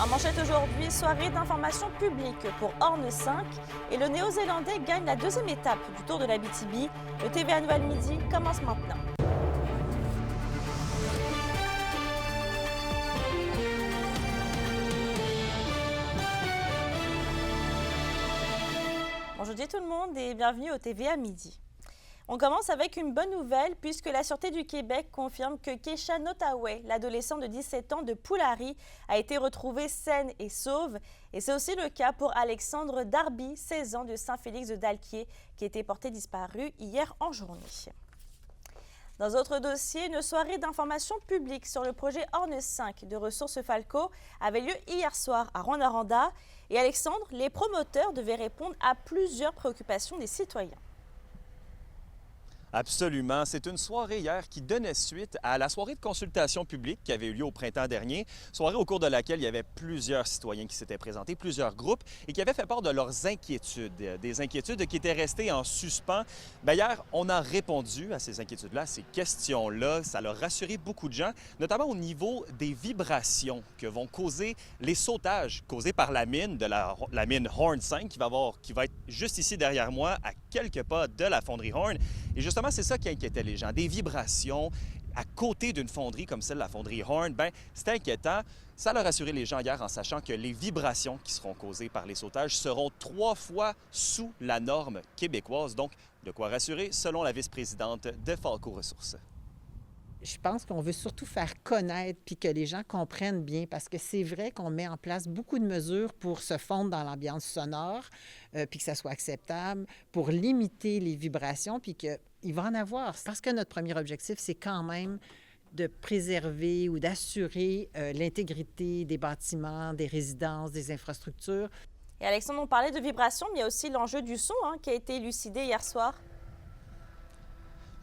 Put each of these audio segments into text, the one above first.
En manchette aujourd'hui, soirée d'information publique pour Horn 5 et le Néo-Zélandais gagne la deuxième étape du Tour de l'Abitibi. Le TVA Nouvelle Midi commence maintenant. Bonjour tout le monde et bienvenue au TVA Midi. On commence avec une bonne nouvelle puisque la Sûreté du Québec confirme que Keisha Notaway, l'adolescent de 17 ans de Poulari, a été retrouvée saine et sauve. Et c'est aussi le cas pour Alexandre Darby, 16 ans de Saint-Félix-de-Dalquier, qui a été porté disparu hier en journée. Dans d'autres dossiers, une soirée d'information publique sur le projet Horn 5 de Ressources Falco avait lieu hier soir à Rouyn-Noranda. Et Alexandre, les promoteurs devaient répondre à plusieurs préoccupations des citoyens. Absolument. C'est une soirée hier qui donnait suite à la soirée de consultation publique qui avait eu lieu au printemps dernier, soirée au cours de laquelle il y avait plusieurs citoyens qui s'étaient présentés, plusieurs groupes, et qui avaient fait part de leurs inquiétudes, des inquiétudes qui étaient restées en suspens. Bien, hier, on a répondu à ces inquiétudes-là, à ces questions-là. Ça a rassuré beaucoup de gens, notamment au niveau des vibrations que vont causer les sautages causés par la mine la mine Horn 5 qui va être juste ici derrière moi, à quelques pas de la fonderie Horn. Et justement, c'est ça qui inquiétait les gens. Des vibrations à côté d'une fonderie comme celle de la fonderie Horn, bien, c'est inquiétant. Ça a rassuré les gens hier en sachant que les vibrations qui seront causées par les sautages seront 3 fois sous la norme québécoise. Donc, de quoi rassurer, selon la vice-présidente de Falco Ressources. Je pense qu'on veut surtout faire connaître puis que les gens comprennent bien parce que c'est vrai qu'on met en place beaucoup de mesures pour se fondre dans l'ambiance sonore puis que ça soit acceptable, pour limiter les vibrations puis qu'il va en avoir. Parce que notre premier objectif, c'est quand même de préserver ou d'assurer l'intégrité des bâtiments, des résidences, des infrastructures. Et Alexandre, on parlait de vibrations, mais il y a aussi l'enjeu du son qui a été élucidé hier soir.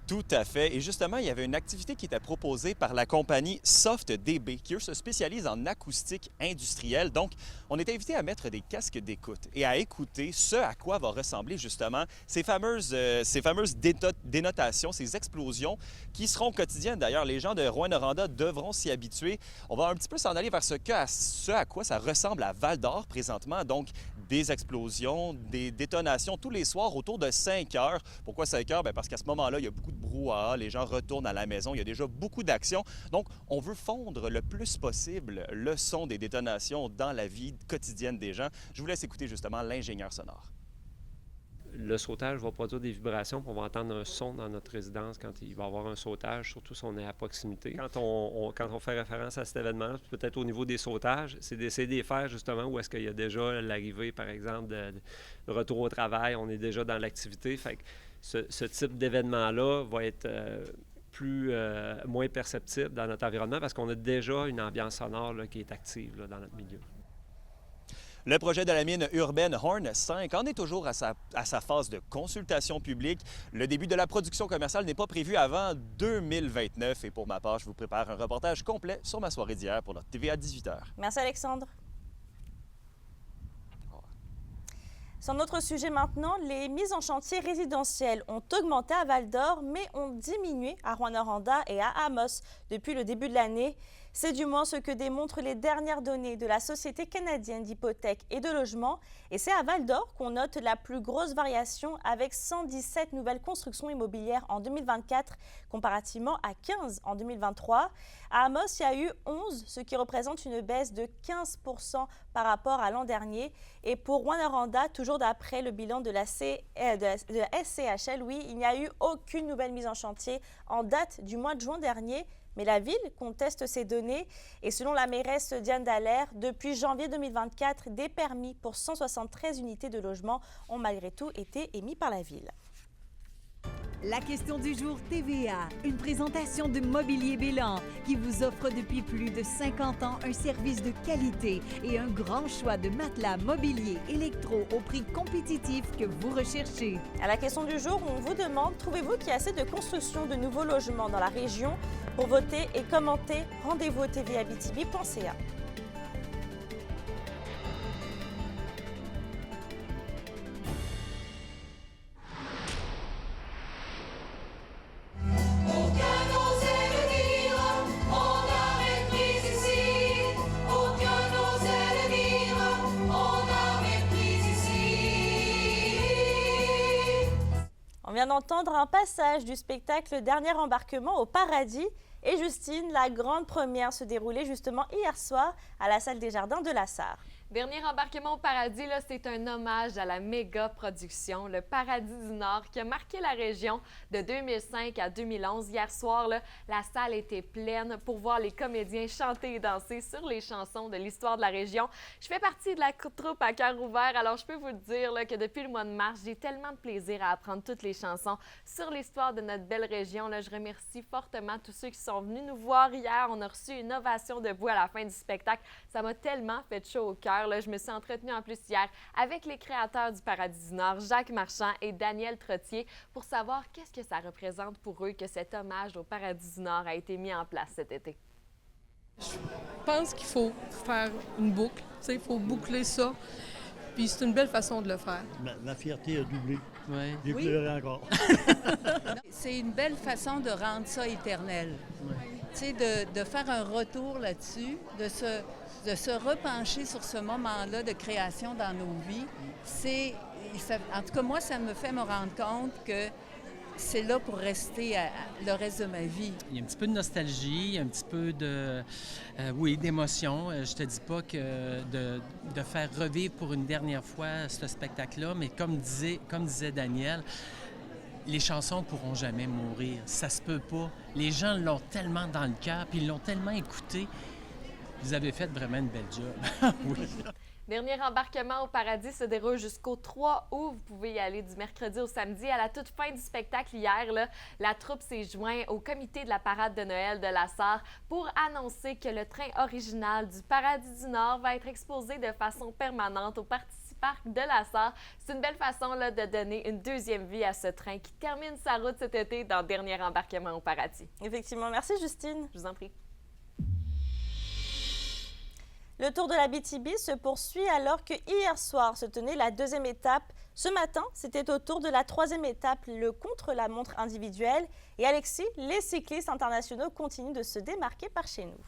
Tout à fait. Et justement, il y avait une activité qui était proposée par la compagnie SoftDB, qui, eux, se spécialise en acoustique industrielle. Donc, on est invité à mettre des casques d'écoute et à écouter ce à quoi va ressembler justement ces fameuses dénotations, ces explosions qui seront quotidiennes. D'ailleurs, les gens de Rouyn-Noranda devront s'y habituer. On va un petit peu s'en aller vers ce à quoi ça ressemble à Val-d'Or présentement. Donc, des explosions, des détonations tous les soirs autour de 5 heures. Pourquoi 5 heures? Bien, parce qu'à ce moment-là, il y a beaucoup de brouhaha, les gens retournent à la maison, il y a déjà beaucoup d'actions. Donc, on veut fondre le plus possible le son des détonations dans la vie quotidienne des gens. Je vous laisse écouter justement l'ingénieur sonore. Le sautage va produire des vibrations, puis on va entendre un son dans notre résidence quand il va y avoir un sautage, surtout si on est à proximité. Quand on fait référence à cet événement, peut-être au niveau des sautages, c'est d'essayer de les faire justement où est-ce qu'il y a déjà l'arrivée, par exemple, de retour au travail, on est déjà dans l'activité. Fait que ce type d'événement-là va être moins perceptible dans notre environnement parce qu'on a déjà une ambiance sonore là, qui est active là, dans notre milieu. Le projet de la mine urbaine Horn 5 en est toujours à sa phase de consultation publique. Le début de la production commerciale n'est pas prévu avant 2029. Et pour ma part, je vous prépare un reportage complet sur ma soirée d'hier pour notre TVA 18h. Merci Alexandre. Sur notre sujet maintenant, les mises en chantier résidentielles ont augmenté à Val-d'Or, mais ont diminué à Rouyn-Noranda et à Amos depuis le début de l'année. C'est du moins ce que démontrent les dernières données de la Société canadienne d'hypothèques et de logement. Et c'est à Val-d'Or qu'on note la plus grosse variation avec 117 nouvelles constructions immobilières en 2024 comparativement à 15 en 2023. À Amos, il y a eu 11, ce qui représente une baisse de 15% par rapport à l'an dernier. Et pour Rouyn-Noranda, toujours d'après le bilan de la SCHL, oui, il n'y a eu aucune nouvelle mise en chantier en date du mois de juin dernier. Mais la ville conteste ces données et selon la mairesse Diane Dallaire, depuis janvier 2024, des permis pour 173 unités de logement ont malgré tout été émis par la ville. La question du jour TVA, une présentation de Mobilier Bélan qui vous offre depuis plus de 50 ans un service de qualité et un grand choix de matelas, mobilier, électro au prix compétitif que vous recherchez. À la question du jour, on vous demande, trouvez-vous qu'il y a assez de construction de nouveaux logements dans la région? Pour voter et commenter, rendez-vous au tvaabitibi.ca. Aucun n'osait le dire, on a mépris ici. Aucun n'osait vient d'entendre un passage du spectacle Dernier embarquement au paradis. Et Justine, la grande première se déroulait justement hier soir à la salle des Jardins de la Sarre. Dernier embarquement au paradis, là, c'est un hommage à la méga production, le Paradis du Nord, qui a marqué la région de 2005 à 2011. Hier soir, là, la salle était pleine pour voir les comédiens chanter et danser sur les chansons de l'histoire de la région. Je fais partie de la troupe à cœur ouvert, alors je peux vous dire là, que depuis le mois de mars, j'ai tellement de plaisir à apprendre toutes les chansons sur l'histoire de notre belle région. Là, je remercie fortement tous ceux qui sont venus nous voir hier. On a reçu une ovation debout à la fin du spectacle. Ça m'a tellement fait chaud au cœur. Là, je me suis entretenue en plus hier avec les créateurs du Paradis du Nord, Jacques Marchand et Daniel Trottier, pour savoir qu'est-ce que ça représente pour eux que cet hommage au Paradis du Nord a été mis en place cet été. Je pense qu'il faut faire une boucle, il faut boucler ça, puis c'est une belle façon de le faire. La fierté a doublé. Ouais. J'ai pleuré encore. C'est une belle façon de rendre ça éternel. Tu sais, de faire un retour là-dessus, de se repencher sur ce moment-là de création dans nos vies. En tout cas, moi, ça me fait me rendre compte que c'est là pour rester le reste de ma vie. Il y a un petit peu de nostalgie, un petit peu d'émotion. Je te dis pas que de faire revivre pour une dernière fois ce spectacle-là, mais comme disait Daniel, les chansons ne pourront jamais mourir. Ça se peut pas. Les gens l'ont tellement dans le cœur, puis ils l'ont tellement écouté. Vous avez fait vraiment une belle job. Oui. Dernier embarquement au paradis se déroule jusqu'au 3 août. Vous pouvez y aller du mercredi au samedi. À la toute fin du spectacle hier, là, la troupe s'est jointe au comité de la parade de Noël de la Sarre pour annoncer que le train original du Paradis du Nord va être exposé de façon permanente au Parc de la Sarre. C'est une belle façon là, de donner une deuxième vie à ce train qui termine sa route cet été dans Dernier embarquement au paradis. Effectivement. Merci, Justine. Je vous en prie. Le Tour de la BTB se poursuit alors que hier soir se tenait la deuxième étape. Ce matin, c'était au tour de la troisième étape, le contre-la-montre individuel. Et Alexis, les cyclistes internationaux continuent de se démarquer par chez nous.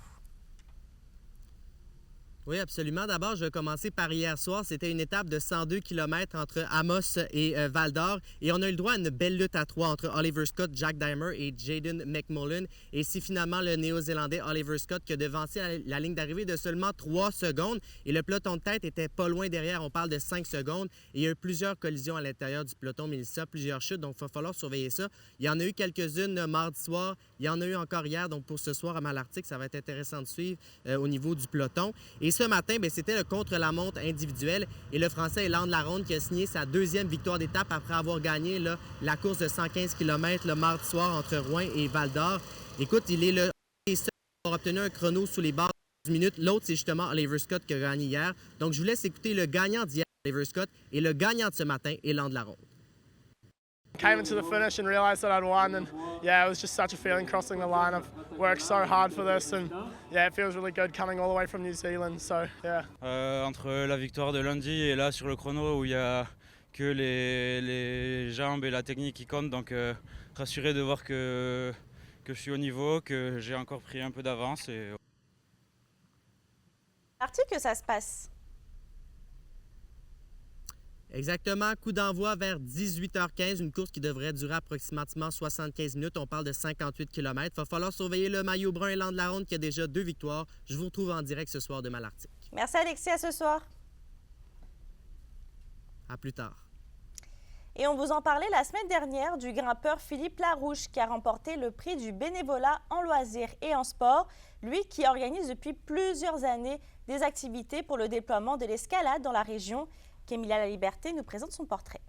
Oui, absolument. D'abord, je vais commencer par hier soir. C'était une étape de 102 km entre Amos et Val-d'Or. Et on a eu le droit à une belle lutte à trois entre Oliver Scott, Jack Dimer et Jaden McMullen. Et c'est finalement le Néo-Zélandais Oliver Scott qui a devancé la ligne d'arrivée de seulement 3 secondes. Et le peloton de tête était pas loin derrière. On parle de 5 secondes. Et il y a eu plusieurs collisions à l'intérieur du peloton, Mélissa, plusieurs chutes. Donc, il va falloir surveiller ça. Il y en a eu quelques-unes mardi soir. Il y en a eu encore hier. Donc, pour ce soir à Malartic, ça va être intéressant de suivre au niveau du peloton. Et ce matin, c'était le contre-la-montre individuel et le Français Elan de la Ronde qui a signé sa deuxième victoire d'étape après avoir gagné la course de 115 km le mardi soir entre Rouen et Val-d'Or. Écoute, il est le seul à avoir obtenu un chrono sous les barres de 10 minutes. L'autre, c'est justement Oliver Scott qui a gagné hier. Donc, je vous laisse écouter le gagnant d'hier, Oliver Scott, et le gagnant de ce matin, Elan de la Ronde. Came into the finish and realised that I'd won, and yeah, it was just such a feeling crossing the line. I've worked so hard for this, and yeah, it feels really good coming all the way from New Zealand. So yeah. Entre la victoire de lundi et là sur le chrono où il y a que les jambes et la technique qui comptent, donc rassuré de voir que je suis au niveau, que j'ai encore pris un peu d'avance. Et... Parti que ça se passe. Exactement. Coup d'envoi vers 18h15, une course qui devrait durer approximativement 75 minutes. On parle de 58 km. Il va falloir surveiller le maillot brun Elan de la Ronde qui a déjà 2 victoires. Je vous retrouve en direct ce soir de Malartic. Merci Alexis, à ce soir. À plus tard. Et on vous en parlait la semaine dernière du grimpeur Philippe Larouche qui a remporté le prix du bénévolat en loisirs et en sport. Lui qui organise depuis plusieurs années des activités pour le déploiement de l'escalade dans la région. Camilla Laliberté nous présente son portrait.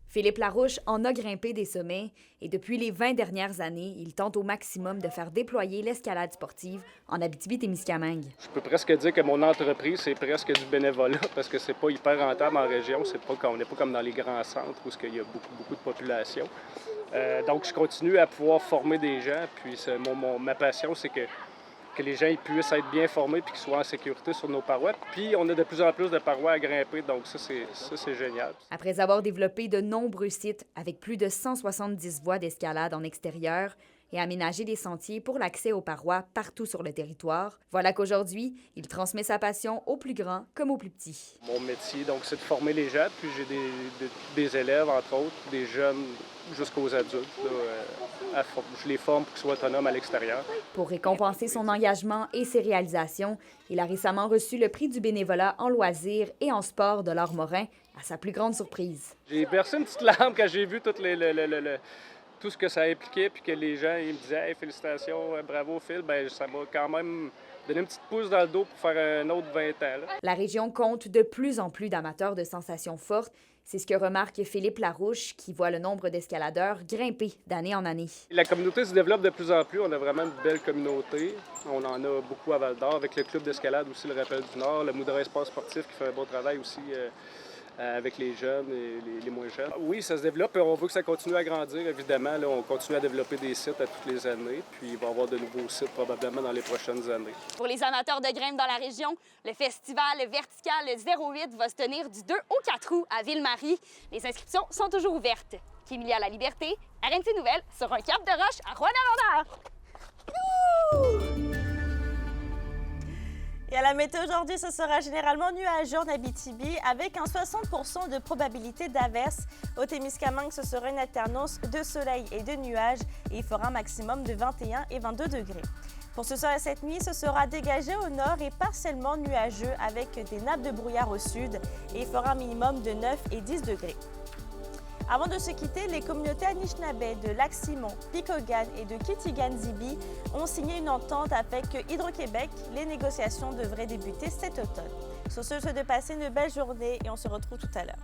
Philippe Larouche en a grimpé des sommets et depuis les 20 dernières années, il tente au maximum de faire déployer l'escalade sportive en Abitibi-Témiscamingue. Je peux presque dire que mon entreprise, c'est presque du bénévolat parce que c'est pas hyper rentable en région. On n'est pas comme dans les grands centres où il y a beaucoup de population. Donc, je continue à pouvoir former des gens. Puis, ma passion, c'est que les gens puissent être bien formés puis qu'ils soient en sécurité sur nos parois. Puis on a de plus en plus de parois à grimper, donc ça, c'est génial. Après avoir développé de nombreux sites avec plus de 170 voies d'escalade en extérieur, et aménager des sentiers pour l'accès aux parois partout sur le territoire. Voilà qu'aujourd'hui, il transmet sa passion aux plus grands comme aux plus petits. Mon métier, donc, c'est de former les gens, puis j'ai des élèves, entre autres, des jeunes jusqu'aux adultes. Là, je les forme pour qu'ils soient autonomes à l'extérieur. Pour récompenser son engagement et ses réalisations, il a récemment reçu le prix du bénévolat en loisirs et en sport de Laure Morin, à sa plus grande surprise. J'ai versé une petite larme quand j'ai vu tout ce que ça impliquait, puis que les gens ils me disaient hey, « Félicitations, bravo Phil », bien, ça m'a quand même donné une petite pouce dans le dos pour faire un autre 20 ans. Là. La région compte de plus en plus d'amateurs de sensations fortes. C'est ce que remarque Philippe Larouche, qui voit le nombre d'escaladeurs grimper d'année en année. La communauté se développe de plus en plus. On a vraiment une belle communauté. On en a beaucoup à Val-d'Or, avec le club d'escalade aussi, le Rappel du Nord, le Moudon Sport sportif qui fait un bon travail aussi avec les jeunes et les moins jeunes. Oui, ça se développe et on veut que ça continue à grandir, évidemment. Là, on continue à développer des sites à toutes les années, puis il va y avoir de nouveaux sites probablement dans les prochaines années. Pour les amateurs de grimpe dans la région, le festival Vertical 08 va se tenir du 2 au 4 août à Ville-Marie. Les inscriptions sont toujours ouvertes. Kémilia La Liberté, RNC Nouvelles, sur un cap de roche à Rouyn-Noranda. Et à la météo aujourd'hui, ce sera généralement nuageux en Abitibi avec un 60% de probabilité d'averse. Au Témiscamingue, ce sera une alternance de soleil et de nuages et il fera un maximum de 21 et 22 degrés. Pour ce soir et cette nuit, ce sera dégagé au nord et partiellement nuageux avec des nappes de brouillard au sud et il fera un minimum de 9 et 10 degrés. Avant de se quitter, les communautés Anishinaabe de Lac-Simon, Picogan et de Kitigan-Zibi ont signé une entente avec Hydro-Québec. Les négociations devraient débuter cet automne. Sur ce, je souhaite de passer une belle journée et on se retrouve tout à l'heure.